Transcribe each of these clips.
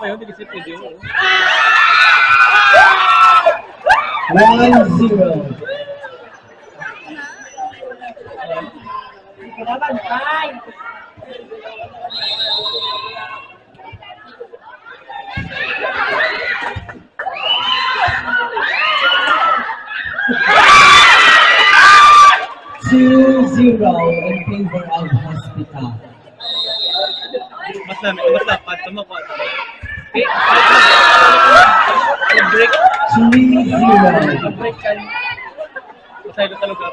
pa yun, hindi kasi pwede yun. 1-0. Kailangan, fine. Two-zero in favor of Hospital. Mas dapat, tumakuha. Eh, break. 3-0. Break ka. Masaya talaga.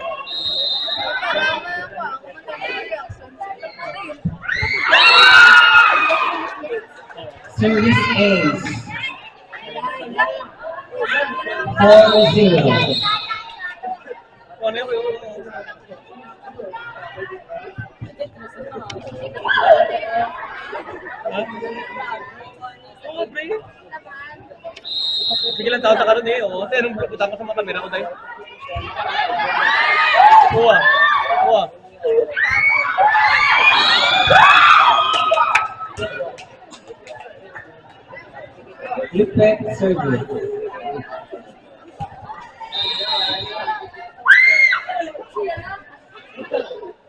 Service ace. 4-0. Ano yun? Oo, pre. Sige lang tao sa karoon eh. Oo, kasi anong butang ka sa mga kamera ko tayo. Kuha. Kuha. Repeat service.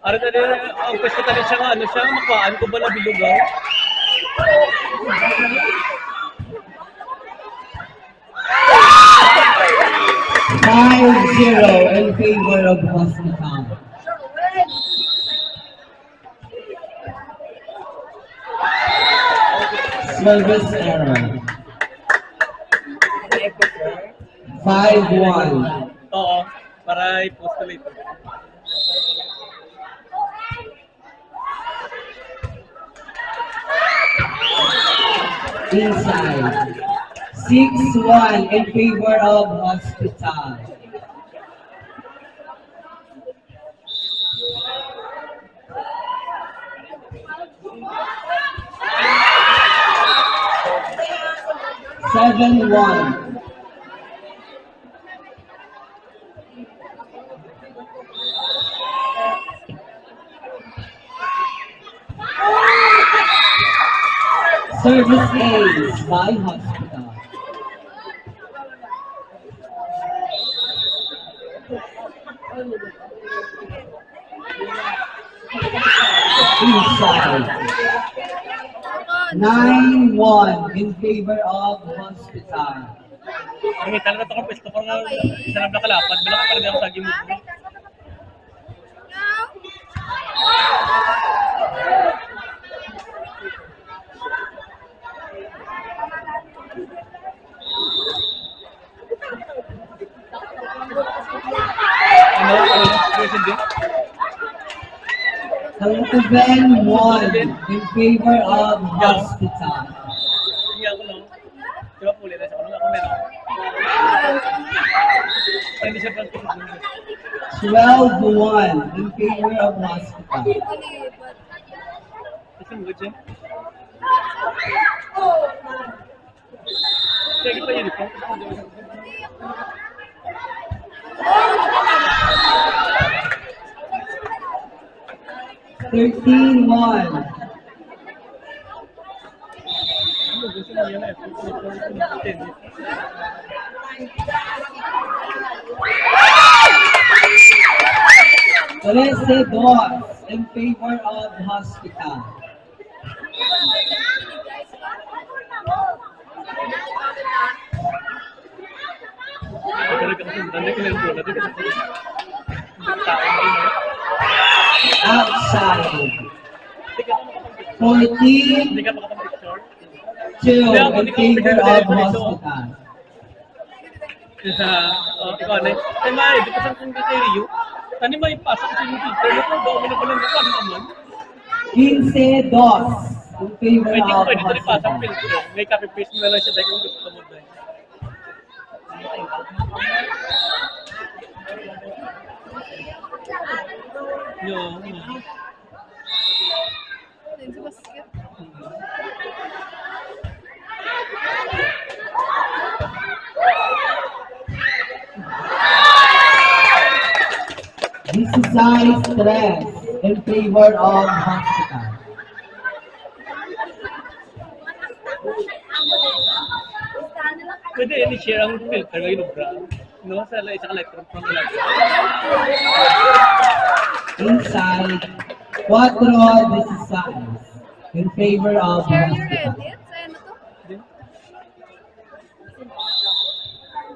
Ano tadi, ang pwesto tadi siya nga, ano siya, makuhaan ko ba na bilugaw? Five-zero in favor of Hospital. Service error. 5-1. Oo, para i-postulate. Inside. 6-1 in favor of Hospital. Seven one. Service ace by Hospital. Inside. 9-1 in favor of Hospital. Ang talaga ito kung pwesto ko nga, isa lang nakalapad, balak ka talaga ang saging mo. Ang 1 in favor of Hospital. Hindi ako lang. Di ba puli na siya? Ano nga ako meron? Hindi siya pang 12-1 in favor of Hospital. Kasi mo dyan. Sige pa yun ito. 13-1. Recedos in favor of Hospital. Outside. 14-2 in favor of Hospital. Ikaw na. Ay, Mari, di pa saan kung kay Rio? Ano ba yung pasok sa yung teacher? Ano ba? Ano ba lang naman naman? 15-2 in favor Pwede of pwede ito rin pasok Hospital. filter. May copy-paste mo na lang siya dahil kung gusto mo dahil. Yo. This is size 3 in favor of Hospital. share ang filter ngayon, bra. No, sa isang electron from the light. Inside, 4-16 in favor of Share your hospital. edits.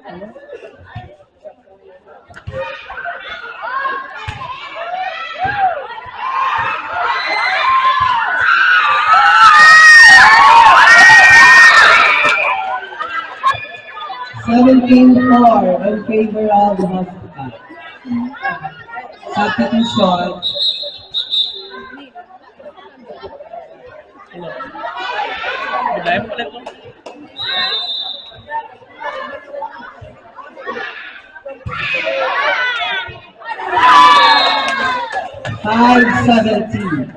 Ano to? $17-4 in favor of hospital. Substitution, Ano? Bilay mo pala ito. $5-17.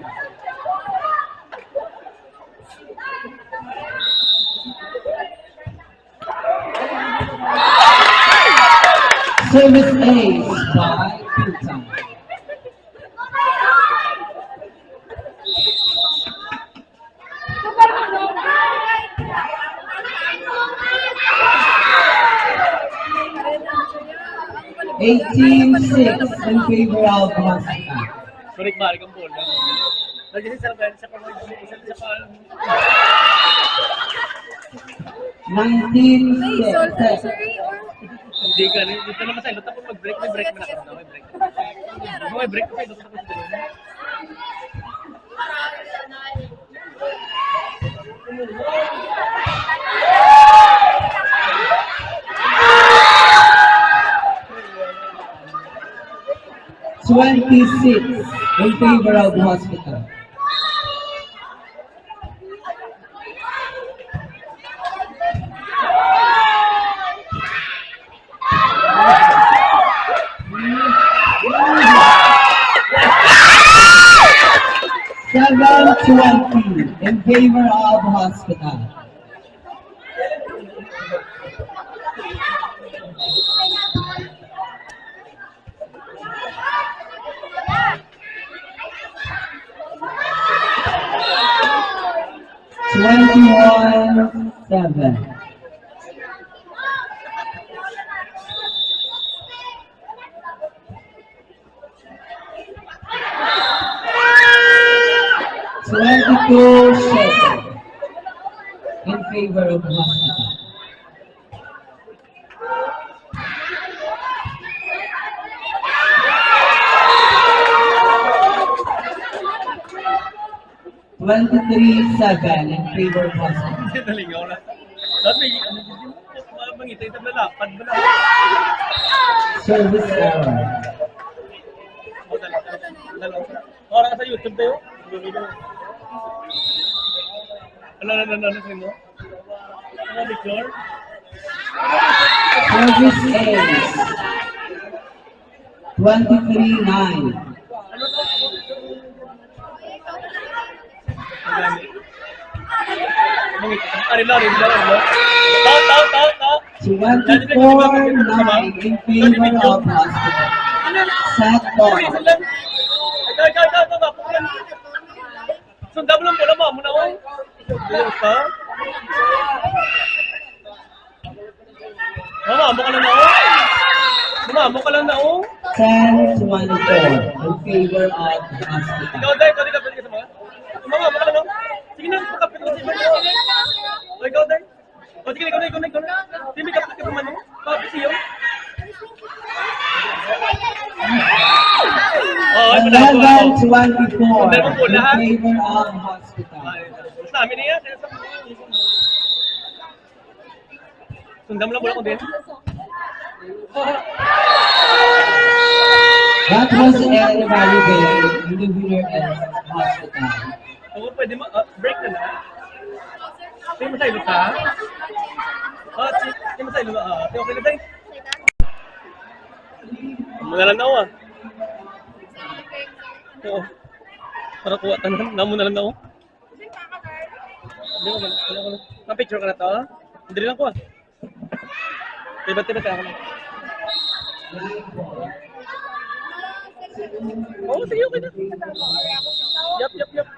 Service ace by two-time. $18-6 in favor of hospital. Balik-balik ang bola. Lagi sa sarap sa pamay. Isa pa. 19-6. Sorry, or... Hindi ka. Dito naman sa ilo. Tapos mag-break. May break mo na. May break. May break pa. Ito tapos dito. $26 in favor of hospital. $7-20 in favor of hospital. $21-7. $22-7 in favor of hospital. $23-7 in favor of hospital. Hindi nalingaw na. Dati, mangitay sa lalakad mo na. Service error. Orang sa YouTube tayo. Ano mo? Ano picture? Service ace. 23-9. Arila. Tao. 24-9 in favor of hospital. Set point. Sundab lang pala mo na oy. Ka? Mama, mo ka lang na oy. Mama, mo ka lang na oy. 10-24 in favor of hospital. Ikaw dai, pwede ka sa mga. Mama, mo ka lang na. Sige na, kapit ko si Ivan. Ikaw dai. O sige, ikaw. Sige, kapit ka man. Kapit siyo. Oh, 11-24 in favor of hospital. Sa amin niya. Sundam lang ko din. That was an evaluation in the winner is hospital. Oo, pwede mo. Break na na. Sige mo sa ilo ka. Sige mo sa ilo. Okay na tayo. Manalan na ako ah. Oo. Para kuha ka na. Namo na lang ako. Hindi ko lang. Na-picture ka na to ah. Hindi lang ko ah. Tiba ka ako lang. Oo, sige okay na. Yup.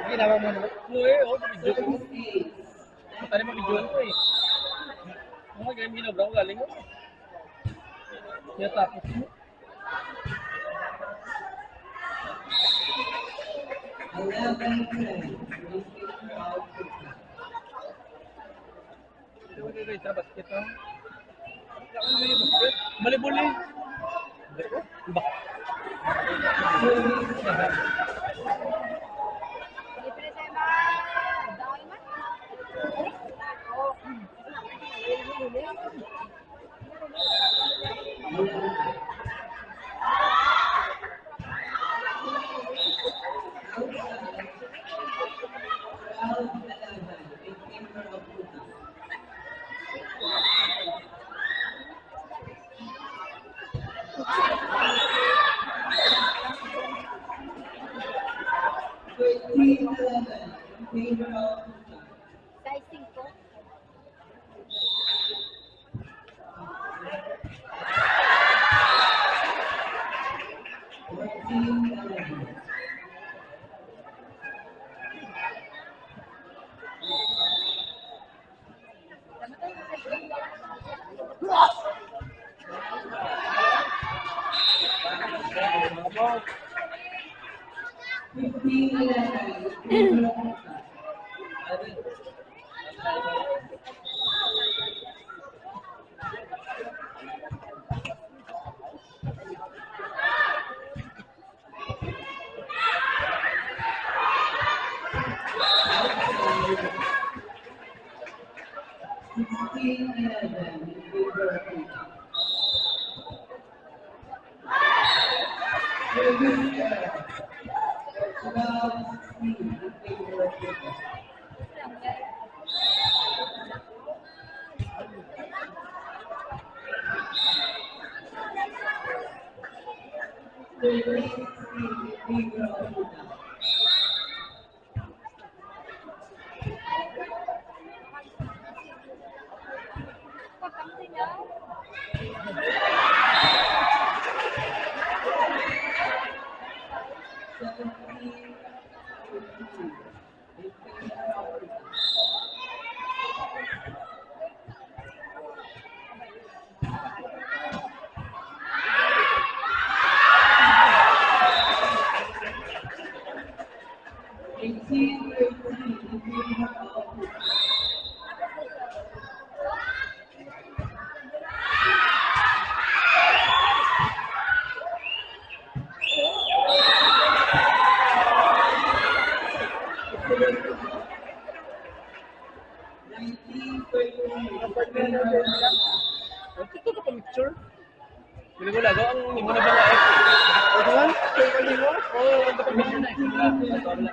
Ginawa mo naman. Video ko. Tadi mo video ko eh. Mga game ginobra ko galing mo. Ya tapos mo. Sa basket no? Volleyball eh. Ba. Ito ka picture. Wala daw ang imo na ba nga eh. Ano man? Pwede mo? Oo, ito pa na.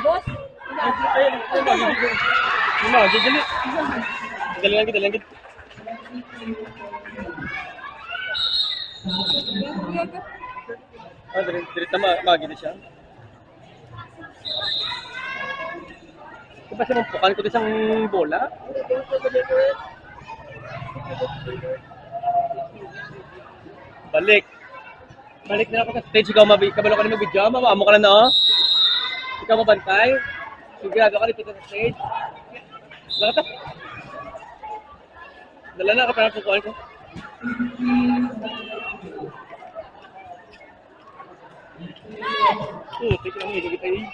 Boss, Dali lang. Dili tama magi na siya. Diba siya mampukan ko isang bola? Balik na ako sa stage. Ikaw kabalo ka na mag-video. Mamamo ka na no? Ikaw mabantay. Sigurado ka dito sa stage. Dala na ka para pukuhan ko. Tika lang hindi kita eh.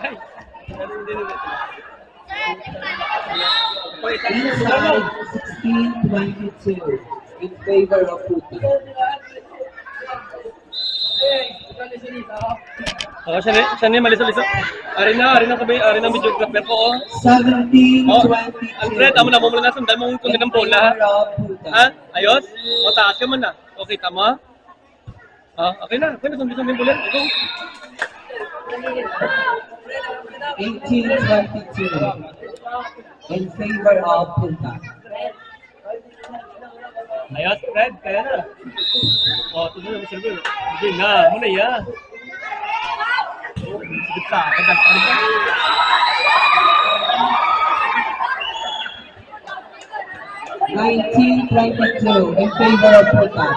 Ay! Inside 16-22 in favor of Putin. Ako siya na maliso-liso. Ari na ang videographer ko. 17-22 Alfred, amo na mo muna sundan mo kung ng bola. Ha? Ayos? O taas ka man na. Okay, tama? Okay na sundin yung bola. Go. 18-22 in favor of Putin. Ayos, Fred, kaya na. Tuloy na, server. Hindi na, muna ya. Sige pa, kada. 19-22 in favor of Putin.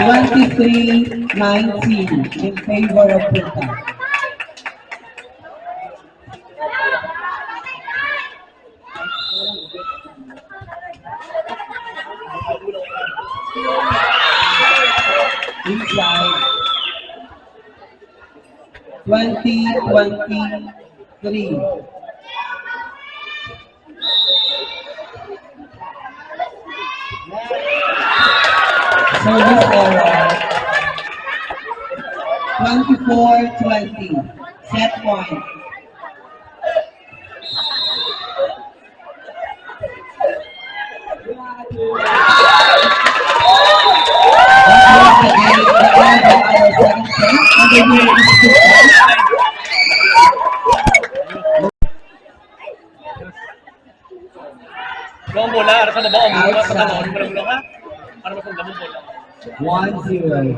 (23-19) in favor of Putin. Inside. 20-23. Service error. 24-20. Set point. Gawang bola, ara sa baba, umulong ka, patanood mo lang ha? Para masang gamong bola. 1-0.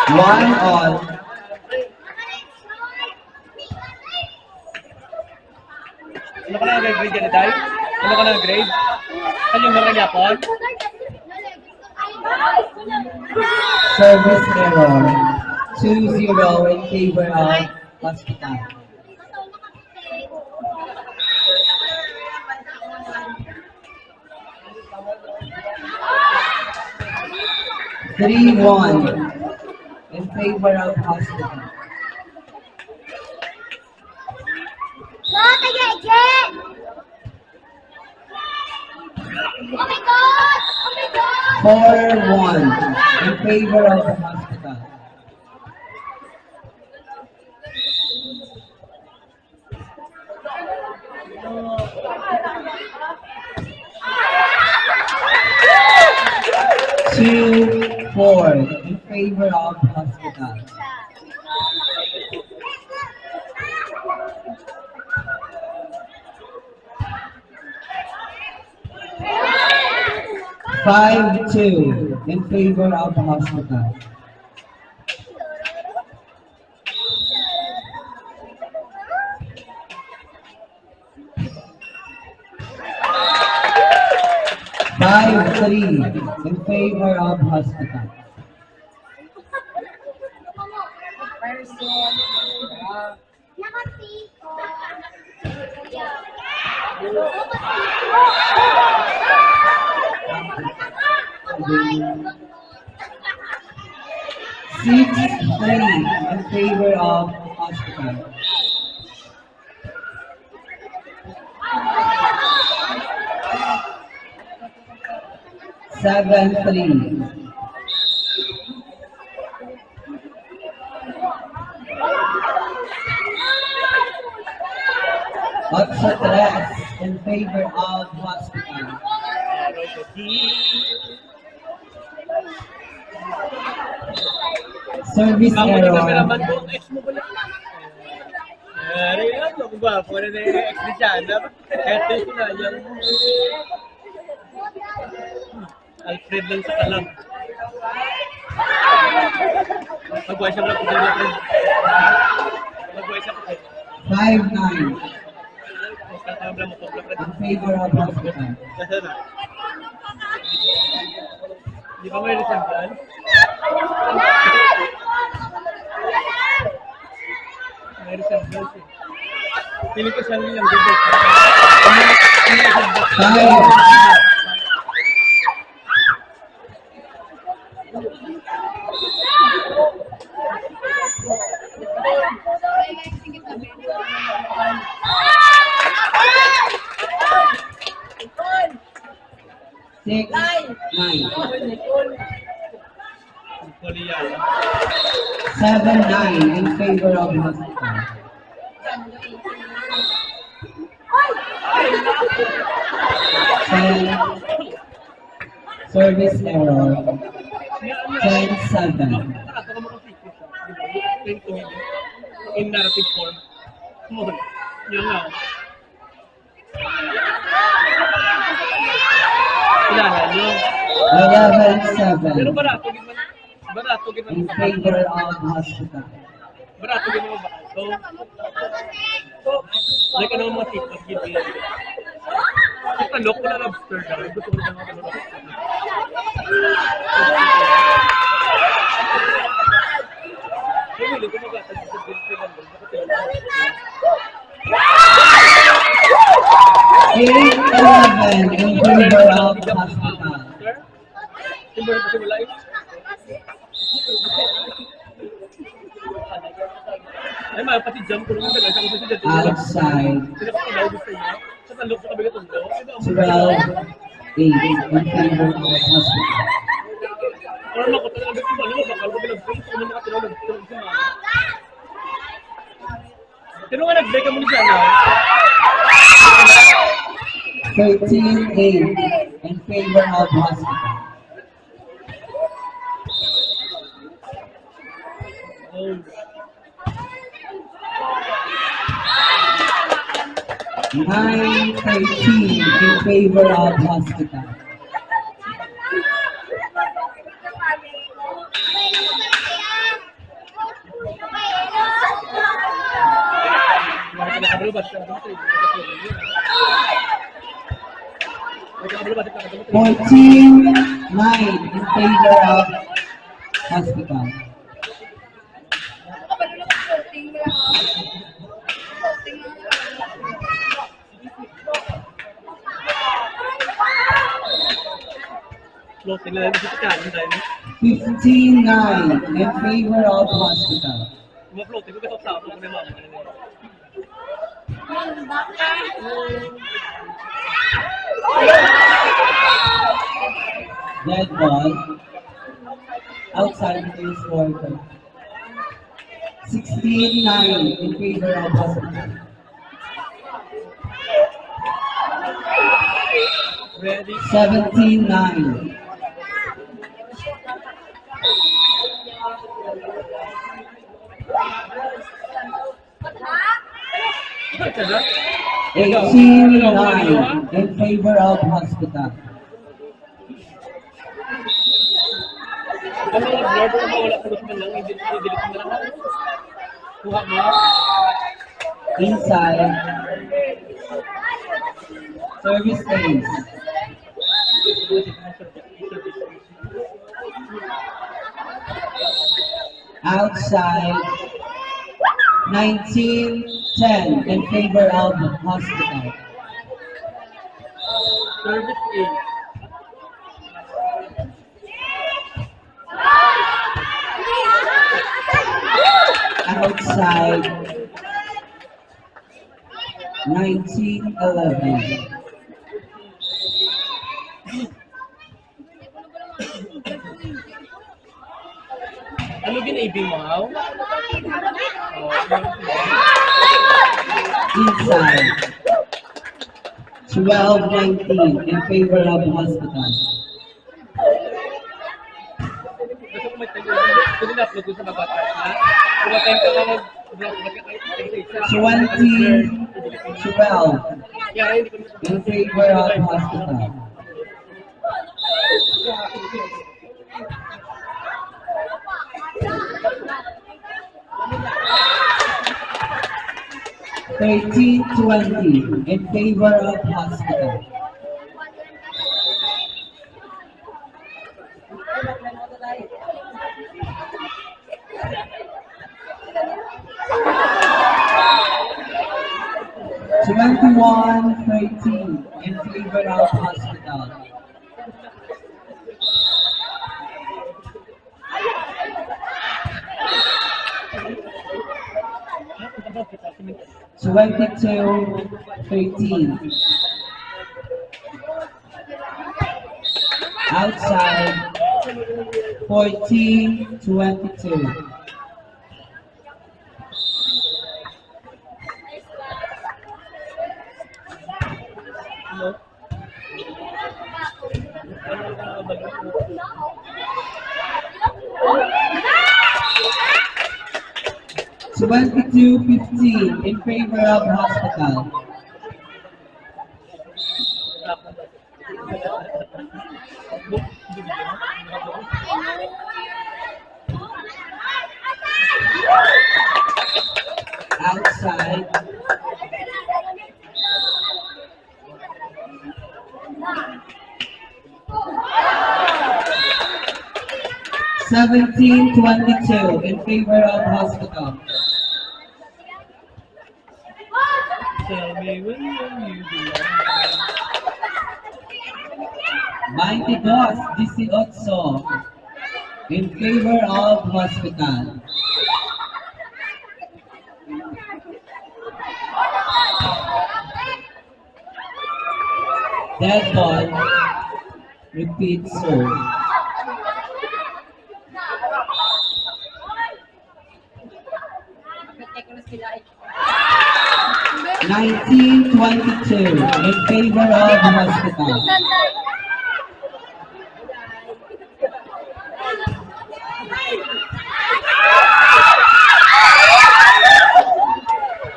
One all. Ano ka na nag-grade yan, Day? Ano ka na nag-grade? Saan yung mga yapon? Service error. 2-0 in favor of hospital. Three-one in favor of hospital. Oh my God! Oh my God! 4-1 in favor of the hospital. Two, 4 in favor of hospital. Five, 2 in favor of hospital. Five, 3 in favor of hospital. Six, 3 in favor of hospital. Seven, 3. Otso, 3 in favor of hospital. Service Kamu di error. kameraman ko, ex mo pala. Yan, ako ba? Pwede na yung ex ni Chana. Eto yung sinayang. Alfred lang sa kalam. Magbuhay siya lang po din natin. Magbuhay siya po din. 5-9 Magkakabla mo po, Alfred. in favor of hospital. Kasi na. Di ba may resemblance? May resemblance eh. Piling ko siya yung bibig. Five. Six, 9. 7-9 in favor of hospital. Service error. 10-7. In narrative form. Come on. Yun nga. Kilala nyo. 11-7 Pero barato gid man. Barato gid man. in favor of hospital. Barato gid man barato. Like ano mga TikTok video. Ito look ko na lobster na. Gusto ko na mga lobster. Hindi ko mag-atag sa video lang. Eight 11 in favor of hospital. Timber kasi wala eh. Ay, mga pati jump ko naman talaga. Kasi siya dito. Outside. Sila pa kung gusto niya. Sa talok sa kabigat ng daw. 12 8 in favor of hospital. Or ako talaga gusto mo. Bakal ko bilang face. Kung mga tinawag sa mga. Sino nga nag-break ka muna siya na? 13-8 in favor of hospital. Oh. 9-13 in favor of hospital. Fourteen 9 in favor of hospital. Floating lang dito sa kanin dahil 15-9 in favor of hospital. mga floating ko kasi sa ako ko na mama na nila. Dead ball. Outside the quarter. 16-9 in favor of hospital. Ready? 17-9. Kada? 18-9 in favor of hospital. Kami nag-blur ko ba wala pulos man lang, i-delete mo na lang. Kuha mo. Inside. Service ace. Outside. 19-10 in favor of hospital. Service A. Outside. 19-11. Ano bin-AB mo, Haw? Inside. 12-19 in favor of hospital. Gusto ko may tayo. Kasi na-upload ko sa mga bata. Kung matime ka mag-vlog, magkakaisa. 20-12 Kaya hindi ko in favor of hospital. Thirteen 20 in favor of hospital. Twenty-one 13 in favor of hospital. 22-13. Outside. 14-22. Hello? 22-15 in favor of hospital. outside. 17-22 in favor of Hospital. Tell me when you belong. 22-18 in favor of Hospital. Dead ball. Repeat serve. Bantay. 19-22 in favor of Hospital. Bantay.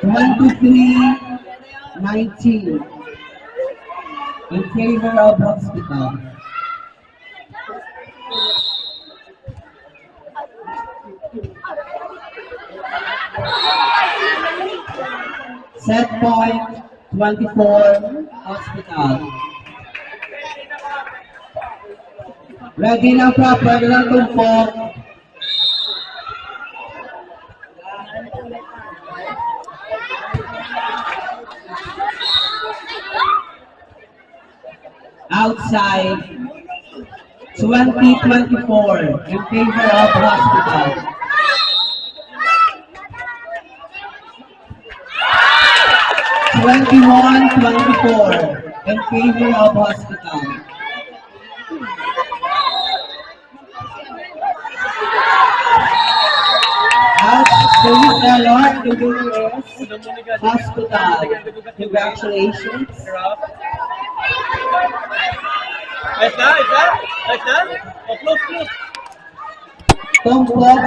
23-19 in favor of Hospital. Set point 24 Hospital. Ready na proper na tumpok. Outside 20-24 in favor of Hospital. 21-24 in favor of Hospital. Police alert, the winner is Hospital. Congratulations. Ayos na? Ayos na? Ayos na? O, close, close. Tumpok